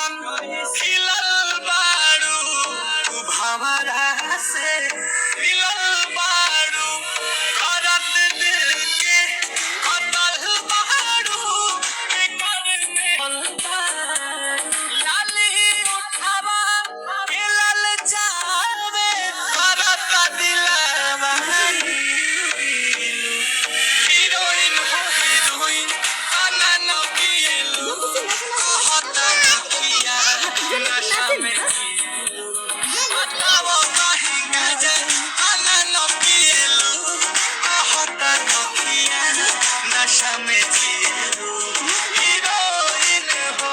खिलल बारू तू भंवरा से मिलल बारू करत दिल के कतल बारू बेकार में लाली उठावा मिलल जावे करत दिलवा हीरोइन हो हीरोइन आना न पिएलू कहत नखिया नशा में जिएलू बताओ कहीं गजे आना न पिएलू कहत नखिया नशा में जिएलू हीरोइन हो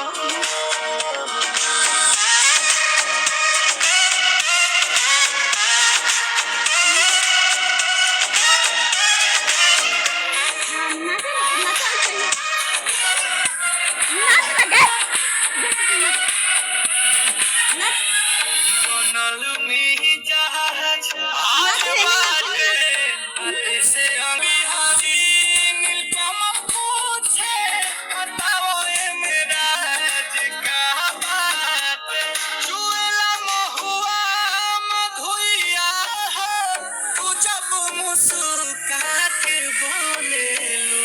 बनल में जहाज आज बाटे ऐसे अभी हसी नीलकमल पूछे बताओ ए मेरा का बात चुएला महुआ मधुइया है तू जब मुस्कुरा के बोलेलू